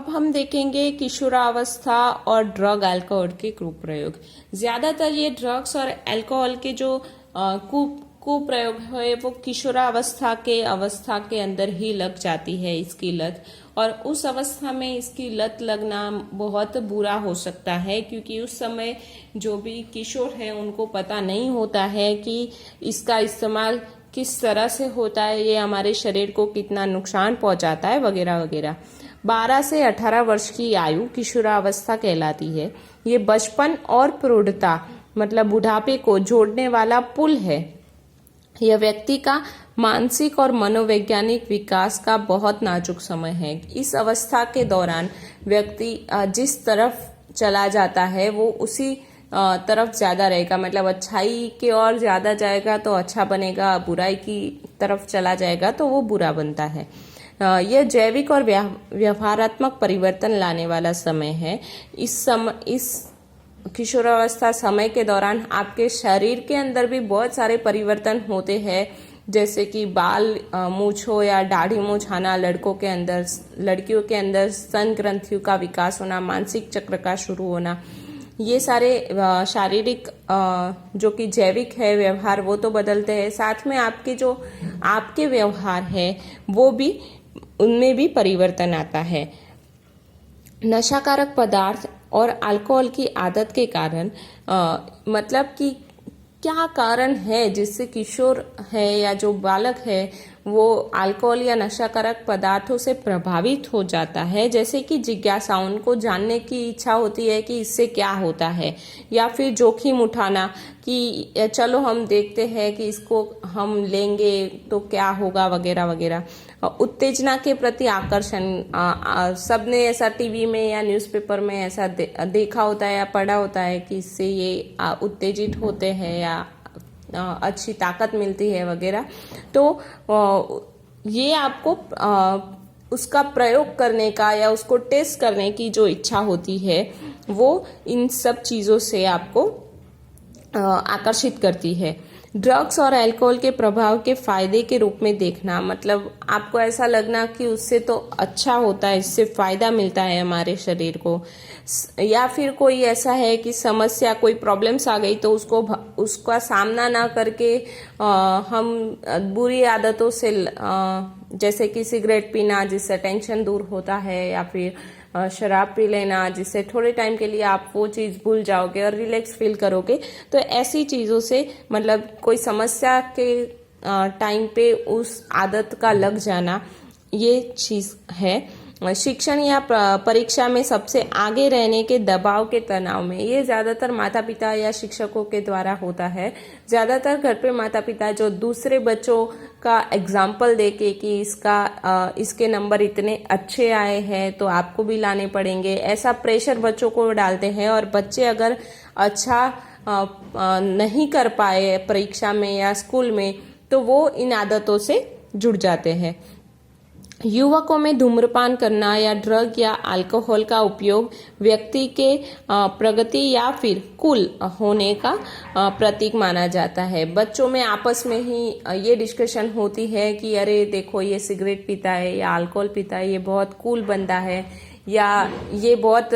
अब हम देखेंगे किशोरावस्था और ड्रग अल्कोहल के कुप्रयोग। ज्यादातर ये ड्रग्स और अल्कोहल के जो कुप्रयोग है वो किशोरावस्था के अंदर ही लग जाती है इसकी लत। और उस अवस्था में इसकी लत लगना बहुत बुरा हो सकता है, क्योंकि उस समय जो भी किशोर है उनको पता नहीं होता है कि इसका इस्तेमाल किस तरह से होता है, ये हमारे शरीर को कितना नुकसान पहुंचाता है वगैरह वगैरह। 12 से 18 वर्ष की आयु किशोरावस्था कहलाती है। ये बचपन और प्रौढ़ता मतलब बुढ़ापे को जोड़ने वाला पुल है। यह व्यक्ति का मानसिक और मनोवैज्ञानिक विकास का बहुत नाजुक समय है। इस अवस्था के दौरान व्यक्ति जिस तरफ चला जाता है वो उसी तरफ ज्यादा रहेगा, मतलब अच्छाई की ओर ज्यादा जाएगा तो अच्छा बनेगा, बुराई की तरफ चला जाएगा तो वो बुरा बनता है। यह जैविक और व्यवहारात्मक परिवर्तन लाने वाला समय है। इस किशोरावस्था समय के दौरान आपके शरीर के अंदर भी बहुत सारे परिवर्तन होते हैं, जैसे कि बाल मूंछों या दाढ़ी मूंछ आना, लड़कियों के अंदर स्तन ग्रंथियों का विकास होना, मानसिक चक्र का शुरू होना। ये सारे शारीरिक जो कि जैविक है व्यवहार वो तो बदलते हैं, साथ में आपके व्यवहार है वो भी, उनमें भी परिवर्तन आता है। नशाकारक पदार्थ और अल्कोहल की आदत के कारण मतलब कि क्या कारण है जिससे किशोर है या जो बालक है वो अल्कोहल या नशाकारक पदार्थों से प्रभावित हो जाता है। जैसे कि जिज्ञासा, उनको जानने की इच्छा होती है कि इससे क्या होता है, या फिर जोखिम उठाना कि चलो हम देखते हैं कि इसको हम लेंगे तो क्या होगा वगैरह वगैरह। उत्तेजना के प्रति आकर्षण, सबने ऐसा टीवी में या न्यूज़पेपर में ऐसा देखा होता है या पढ़ा होता है कि इससे ये उत्तेजित होते हैं या अच्छी ताकत मिलती है वगैरह। तो ये आपको उसका प्रयोग करने का या उसको टेस्ट करने की जो इच्छा होती है वो इन सब चीज़ों से आपको आकर्षित करती है। ड्रग्स और अल्कोहल के प्रभाव के फायदे के रूप में देखना, मतलब आपको ऐसा लगना कि उससे तो अच्छा होता है, इससे फायदा मिलता है हमारे शरीर को। या फिर कोई ऐसा है कि समस्या, कोई प्रॉब्लम्स आ गई तो उसका सामना ना करके हम बुरी आदतों से जैसे कि सिगरेट पीना जिससे टेंशन दूर होता है, या फिर शराब पी लेना जिससे थोड़े टाइम के लिए आप वो चीज़ भूल जाओगे और रिलैक्स फील करोगे। तो ऐसी चीज़ों से मतलब कोई समस्या के टाइम पे उस आदत का लग जाना, ये चीज़ है। शिक्षण या परीक्षा में सबसे आगे रहने के दबाव के तनाव में, ये ज़्यादातर माता पिता या शिक्षकों के द्वारा होता है। ज़्यादातर घर पे माता पिता जो दूसरे बच्चों का एग्जाम्पल देके कि इसके नंबर इतने अच्छे आए हैं तो आपको भी लाने पड़ेंगे, ऐसा प्रेशर बच्चों को डालते हैं। और बच्चे अगर अच्छा नहीं कर पाए परीक्षा में या स्कूल में तो वो इन आदतों से जुड़ जाते हैं। युवकों में धूम्रपान करना या ड्रग या अल्कोहल का उपयोग व्यक्ति के प्रगति या फिर कूल होने का प्रतीक माना जाता है। बच्चों में आपस में ही ये डिस्कशन होती है कि अरे देखो ये सिगरेट पीता है या अल्कोहल पीता है, ये बहुत कूल बंदा है, या ये बहुत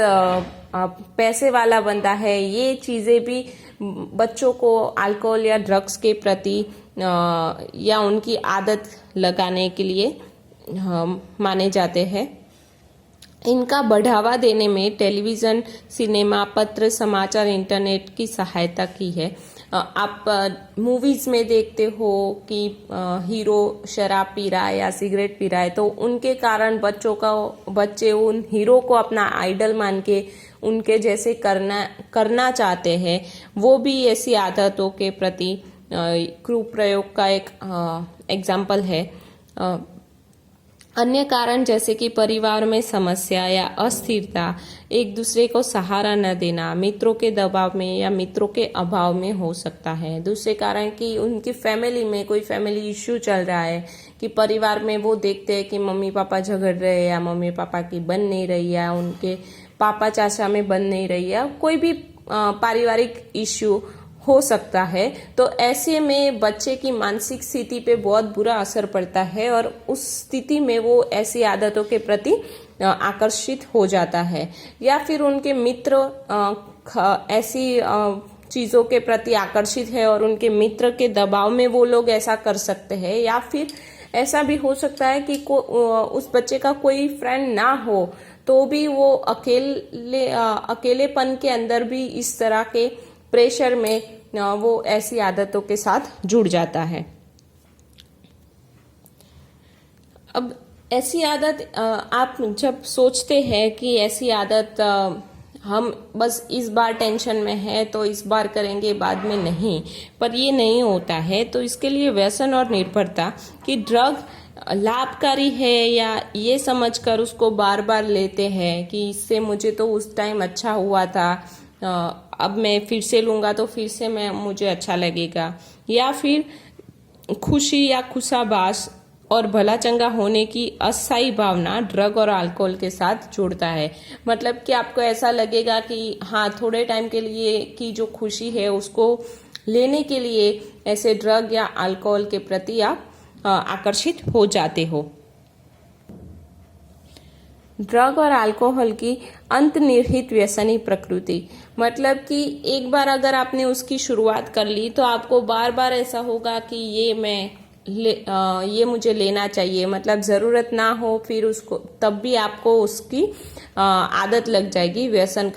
पैसे वाला बंदा है। ये चीज़ें भी बच्चों को अल्कोहल या ड्रग्स के प्रति या उनकी आदत लगाने के लिए माने जाते हैं। इनका बढ़ावा देने में टेलीविज़न, सिनेमा, पत्र, समाचार, इंटरनेट की सहायता की है। आप मूवीज़ में देखते हो कि हीरो शराब पी रहा है या सिगरेट पी रहा है, तो उनके कारण बच्चे उन हीरो को अपना आइडल मान के उनके जैसे करना चाहते हैं। वो भी ऐसी आदतों के प्रति कुप्रयोग का एक एग्जाम्पल है। अन्य कारण जैसे कि परिवार में समस्या या अस्थिरता, एक दूसरे को सहारा न देना, मित्रों के दबाव में या मित्रों के अभाव में हो सकता है। दूसरे कारण कि उनकी फैमिली में कोई फैमिली इश्यू चल रहा है, कि परिवार में वो देखते हैं कि मम्मी पापा झगड़ रहे हैं या मम्मी पापा की बन नहीं रही है, उनके पापा चाचा में बन नहीं रही है, कोई भी पारिवारिक इश्यू हो सकता है। तो ऐसे में बच्चे की मानसिक स्थिति पे बहुत बुरा असर पड़ता है और उस स्थिति में वो ऐसी आदतों के प्रति आकर्षित हो जाता है, या फिर उनके मित्र ऐसी चीजों के प्रति आकर्षित है और उनके मित्र के दबाव में वो लोग ऐसा कर सकते हैं, या फिर ऐसा भी हो सकता है कि उस बच्चे का कोई फ्रेंड ना हो तो भी वो अकेलेपन के अंदर भी इस तरह के प्रेशर में वो ऐसी आदतों के साथ जुड़ जाता है। अब ऐसी आदत आप जब सोचते हैं कि ऐसी आदत हम बस इस बार टेंशन में है तो इस बार करेंगे, बाद में नहीं, पर ये नहीं होता है। तो इसके लिए व्यसन और निर्भरता कि ड्रग लाभकारी है या ये समझकर उसको बार बार लेते हैं कि इससे मुझे तो उस टाइम अच्छा हुआ था, अब मैं फिर से लूंगा तो फिर से मुझे अच्छा लगेगा, या फिर खुशी या खुशाबाश और भला चंगा होने की अस्थायी भावना ड्रग और अल्कोहल के साथ जुड़ता है। मतलब कि आपको ऐसा लगेगा कि हाँ, थोड़े टाइम के लिए की जो खुशी है उसको लेने के लिए ऐसे ड्रग या अल्कोहल के प्रति आप आकर्षित हो जाते हो। ड्रग और अल्कोहल की अंतर्निहित व्यसनी प्रकृति, मतलब कि एक बार अगर आपने उसकी शुरुआत कर ली तो आपको बार बार ऐसा होगा कि ये मुझे लेना चाहिए, मतलब जरूरत ना हो फिर उसको, तब भी आपको उसकी आदत लग जाएगी, व्यसन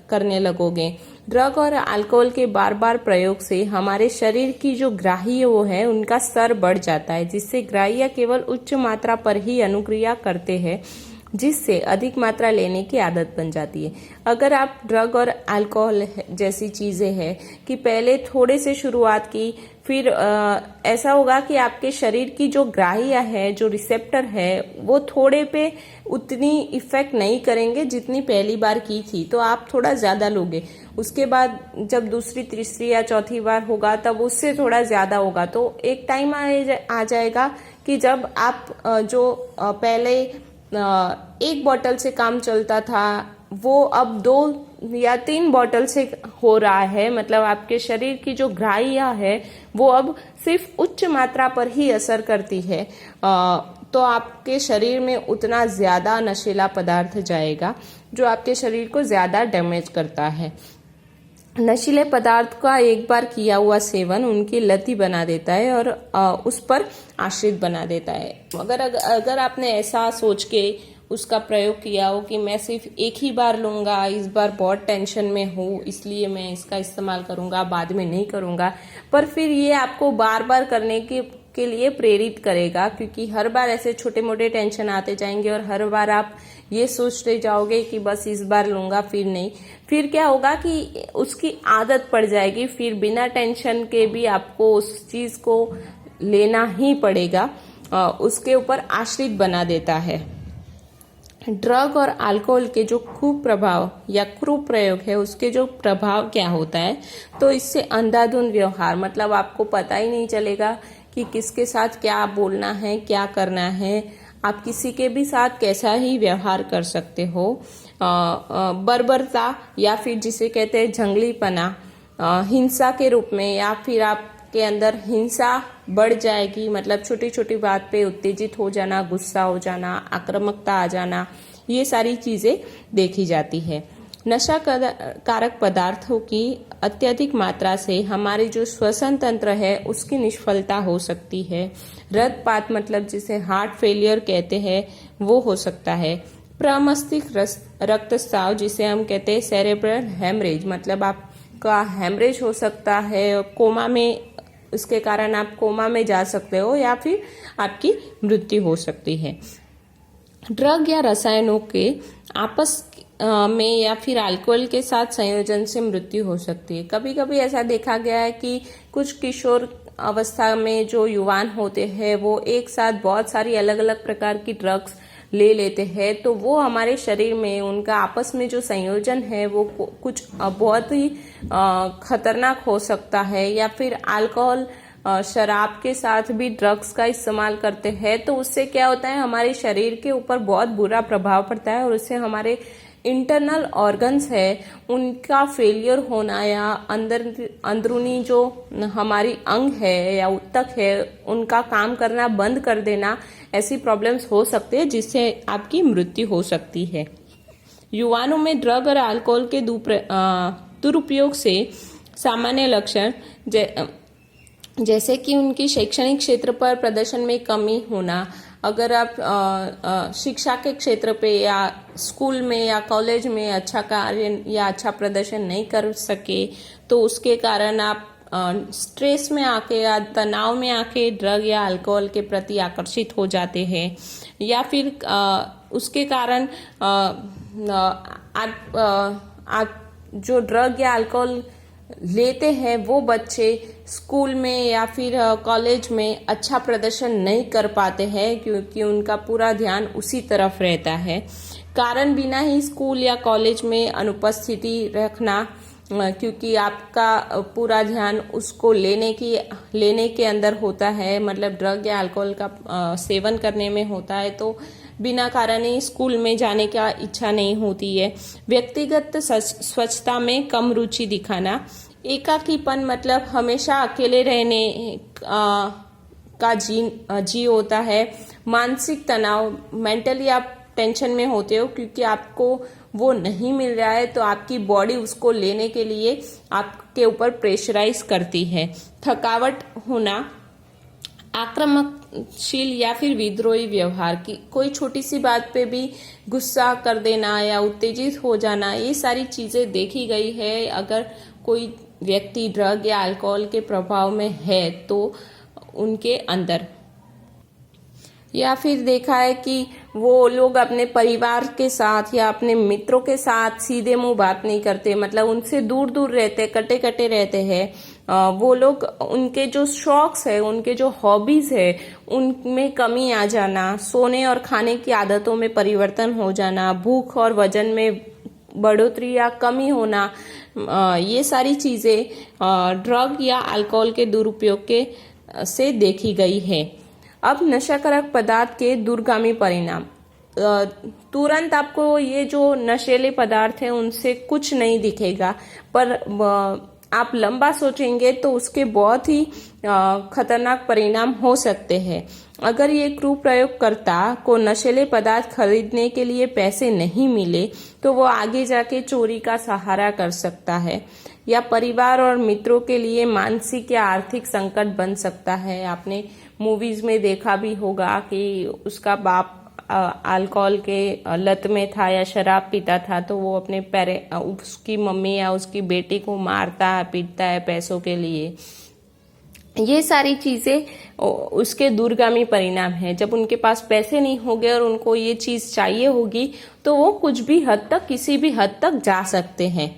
करने लगोगे। ड्रग और अल्कोहल के बार बार प्रयोग से हमारे शरीर की जो ग्राह्य वो है उनका स्तर बढ़ जाता है, जिससे ग्राह्य केवल उच्च मात्रा पर ही अनुक्रिया करते हैं, जिससे अधिक मात्रा लेने की आदत बन जाती है। अगर आप ड्रग और अल्कोहल जैसी चीजें हैं कि पहले थोड़े से शुरुआत की, फिर ऐसा होगा कि आपके शरीर की जो ग्राह्य है, जो रिसेप्टर है, वो थोड़े पे उतनी इफेक्ट नहीं करेंगे जितनी पहली बार की थी, तो आप थोड़ा ज्यादा लोगे। उसके बाद जब दूसरी, तीसरी या चौथी बार होगा तब उससे थोड़ा ज्यादा होगा। तो एक टाइम आ जाएगा कि जब आप जो पहले 1 बॉटल से काम चलता था वो अब 2 या 3 बॉटल से हो रहा है। मतलब आपके शरीर की जो ग्राह्य है वो अब सिर्फ उच्च मात्रा पर ही असर करती है, तो आपके शरीर में उतना ज्यादा नशीला पदार्थ जाएगा जो आपके शरीर को ज्यादा डैमेज करता है। नशीले पदार्थ का एक बार किया हुआ सेवन उनकी लती बना देता है और उस पर आश्रित बना देता है। अगर आपने ऐसा सोच के उसका प्रयोग किया हो कि मैं सिर्फ एक ही बार लूंगा, इस बार बहुत टेंशन में हूँ इसलिए मैं इसका इस्तेमाल करूंगा, बाद में नहीं करूंगा, पर फिर ये आपको बार बार करने के लिए प्रेरित करेगा, क्योंकि हर बार ऐसे छोटे मोटे टेंशन आते जाएंगे और हर बार आप ये सोचते जाओगे कि बस इस बार लूंगा, फिर नहीं। फिर क्या होगा कि उसकी आदत पड़ जाएगी, फिर बिना टेंशन के भी आपको उस चीज को लेना ही पड़ेगा, उसके ऊपर आश्रित बना देता है। ड्रग और अल्कोहल के जो कुप्रभाव या कुप्रयोग है, उसके जो प्रभाव क्या होता है, तो इससे अंधाधुंध व्यवहार, मतलब आपको पता ही नहीं चलेगा कि किसके साथ क्या बोलना है, क्या करना है, आप किसी के भी साथ कैसा ही व्यवहार कर सकते हो। बर्बरता या फिर जिसे कहते हैं जंगलीपना, हिंसा के रूप में, या फिर आपके अंदर हिंसा बढ़ जाएगी, मतलब छोटी छोटी बात पे उत्तेजित हो जाना, गुस्सा हो जाना, आक्रामकता आ जाना, ये सारी चीजें देखी जाती है। नशा कारक पदार्थों की अत्यधिक मात्रा से हमारे जो श्वसन तंत्र है उसकी निष्फलता हो सकती है। हृदयपात, मतलब जिसे हार्ट फेलियर कहते हैं, वो हो सकता है। प्रमस्तिष्क रक्तस्राव, जिसे हम कहते हैं सेरेब्रल हेमरेज, मतलब आपका हेमरेज हो सकता है, कोमा में, इसके कारण आप कोमा में जा सकते हो या फिर आपकी मृत्यु हो सकती है। ड्रग या रसायनों के आपस में या फिर अल्कोहल के साथ संयोजन से मृत्यु हो सकती है। कभी कभी ऐसा देखा गया है कि कुछ किशोर अवस्था में जो युवान होते हैं वो एक साथ बहुत सारी अलग अलग प्रकार की ड्रग्स ले लेते हैं, तो वो हमारे शरीर में उनका आपस में जो संयोजन है वो कुछ बहुत ही खतरनाक हो सकता है। या फिर अल्कोहल शराब के साथ भी ड्रग्स का इस्तेमाल करते हैं तो उससे क्या होता है, हमारे शरीर के ऊपर बहुत बुरा प्रभाव पड़ता है और उससे हमारे इंटरनल ऑर्गन्स है उनका फेलियर होना या अंदरूनी जो हमारी अंग है या ऊतक है उनका काम करना बंद कर देना, ऐसी प्रॉब्लम्स हो सकती है जिससे आपकी मृत्यु हो सकती है। युवाओं में ड्रग और अल्कोहल के दुरुपयोग से सामान्य लक्षण जैसे कि उनकी शैक्षणिक क्षेत्र पर प्रदर्शन में कमी होना, अगर आप शिक्षा के क्षेत्र पे या स्कूल में या कॉलेज में अच्छा कार्य या अच्छा प्रदर्शन नहीं कर सके तो उसके कारण आप स्ट्रेस में आके या तनाव में आके ड्रग या अल्कोहल के प्रति आकर्षित हो जाते हैं, या फिर उसके कारण आप जो ड्रग या अल्कोहल लेते हैं वो बच्चे स्कूल में या फिर कॉलेज में अच्छा प्रदर्शन नहीं कर पाते हैं क्योंकि उनका पूरा ध्यान उसी तरफ रहता है। कारण बिना ही स्कूल या कॉलेज में अनुपस्थिति रखना, क्योंकि आपका पूरा ध्यान उसको लेने के अंदर होता है, मतलब ड्रग या अल्कोहल का सेवन करने में होता है, तो बिना कारण ही स्कूल में जाने का इच्छा नहीं होती है। व्यक्तिगत स्वच्छता में कम रुचि दिखाना, एकाकीपन मतलब हमेशा अकेले रहने का जी होता है। मानसिक तनाव, मेंटली आप टेंशन में होते हो क्योंकि आपको वो नहीं मिल रहा है तो आपकी बॉडी उसको लेने के लिए आपके ऊपर प्रेशराइज करती है। थकावट होना, आक्रामकशील या फिर विद्रोही व्यवहार की, कोई छोटी सी बात पे भी गुस्सा कर देना या उत्तेजित हो जाना, ये सारी चीजें देखी गई है। अगर कोई व्यक्ति ड्रग या अल्कोहल के प्रभाव में है तो उनके अंदर, या फिर देखा है कि वो लोग अपने परिवार के साथ या अपने मित्रों के साथ सीधे मुंह बात नहीं करते, मतलब उनसे दूर दूर रहते, कटे कटे रहते हैं। वो लोग, उनके जो शौक्स है, उनके जो हॉबीज है उनमें कमी आ जाना, सोने और खाने की आदतों में परिवर्तन हो जाना, भूख और वजन में बढ़ोतरी या कमी होना, ये सारी चीजें ड्रग या अल्कोहल के दुरुपयोग के से देखी गई है। अब नशाकारक पदार्थ के दूरगामी परिणाम, तुरंत आपको ये जो नशीले पदार्थ हैं उनसे कुछ नहीं दिखेगा, पर आप लंबा सोचेंगे तो उसके बहुत ही खतरनाक परिणाम हो सकते हैं। अगर ये कुप्रयोगकर्ता को नशीले पदार्थ खरीदने के लिए पैसे नहीं मिले तो वो आगे जाके चोरी का सहारा कर सकता है, या परिवार और मित्रों के लिए मानसिक या आर्थिक संकट बन सकता है। आपने मूवीज में देखा भी होगा कि उसका बाप अल्कोहल के लत में था या शराब पीता था तो वो अपने उसकी मम्मी या उसकी बेटी को मारता है, पीटता है पैसों के लिए। ये सारी चीजें उसके दूरगामी परिणाम है। जब उनके पास पैसे नहीं होंगे और उनको ये चीज चाहिए होगी तो वो कुछ भी हद तक, किसी भी हद तक जा सकते हैं।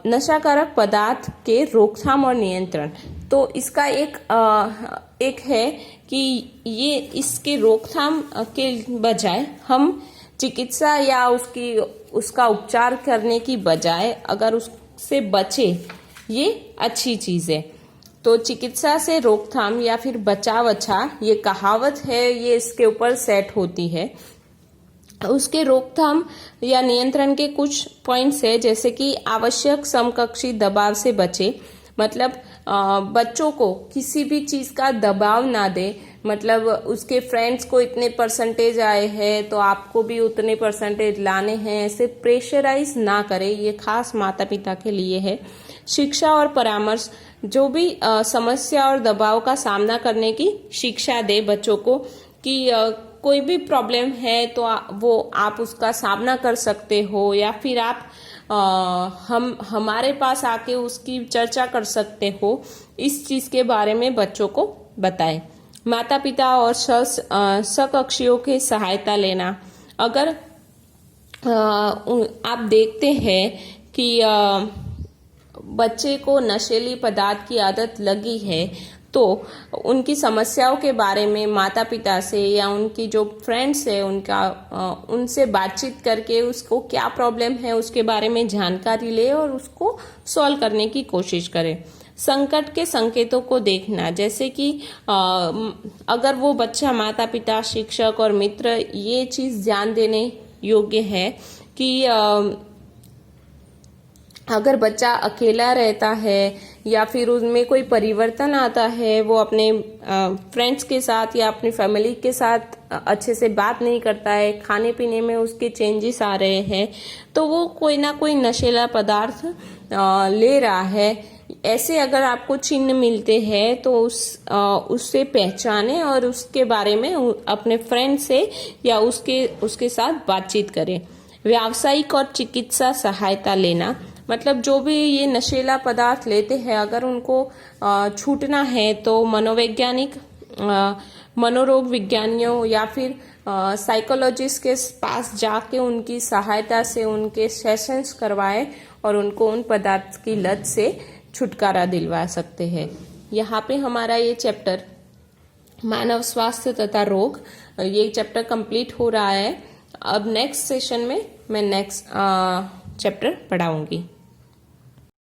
नशाकारक पदार्थ के रोकथाम और नियंत्रण, तो इसका एक है कि ये इसके रोकथाम के बजाय हम चिकित्सा या उसका उपचार करने की बजाय अगर उससे बचे, ये अच्छी चीज है। तो चिकित्सा से रोकथाम या फिर बचाव अच्छा, ये कहावत है, ये इसके ऊपर सेट होती है। उसके रोकथाम या नियंत्रण के कुछ पॉइंट्स है, जैसे कि आवश्यक समकक्षी दबाव से बचे, मतलब बच्चों को किसी भी चीज का दबाव ना दे, मतलब उसके फ्रेंड्स को इतने परसेंटेज आए हैं तो आपको भी उतने परसेंटेज लाने हैं, ऐसे प्रेशराइज ना करे, ये खास माता पिता के लिए है। शिक्षा और परामर्श, जो भी समस्या और दबाव का सामना करने की शिक्षा दे बच्चों को, कि कोई भी प्रॉब्लम है तो वो आप उसका सामना कर सकते हो, या फिर आप हमारे पास आके उसकी चर्चा कर सकते हो। इस चीज के बारे में बच्चों को बताएं। माता पिता और सहकक्षियों की सहायता लेना, अगर आप देखते हैं कि बच्चे को नशीली पदार्थ की आदत लगी है तो उनकी समस्याओं के बारे में माता पिता से या उनकी जो फ्रेंड्स है उनसे बातचीत करके उसको क्या प्रॉब्लम है उसके बारे में जानकारी ले और उसको सॉल्व करने की कोशिश करें। संकट के संकेतों को देखना, जैसे कि अगर वो बच्चा, माता पिता, शिक्षक और मित्र ये चीज ध्यान देने योग्य है कि अगर बच्चा अकेला रहता है या फिर उनमें कोई परिवर्तन आता है, वो अपने फ्रेंड्स के साथ या अपनी फैमिली के साथ अच्छे से बात नहीं करता है, खाने पीने में उसके चेंजेस आ रहे हैं, तो वो कोई ना कोई नशीला पदार्थ ले रहा है, ऐसे अगर आपको चिन्ह मिलते हैं तो उससे पहचाने और उसके बारे में अपने फ्रेंड से या उसके साथ बातचीत करें। व्यावसायिक और चिकित्सा सहायता लेना, मतलब जो भी ये नशीला पदार्थ लेते हैं, अगर उनको छूटना है तो मनोवैज्ञानिक, मनोरोग विज्ञानियों या फिर साइकोलॉजिस्ट के पास जाके उनकी सहायता से उनके सेशंस करवाएं और उनको उन पदार्थ की लत से छुटकारा दिलवा सकते हैं। यहाँ पे हमारा ये चैप्टर मानव स्वास्थ्य तथा रोग, ये चैप्टर कंप्लीट हो रहा है। अब नेक्स्ट सेशन में मैं नेक्स्ट चैप्टर पढ़ाऊंगी।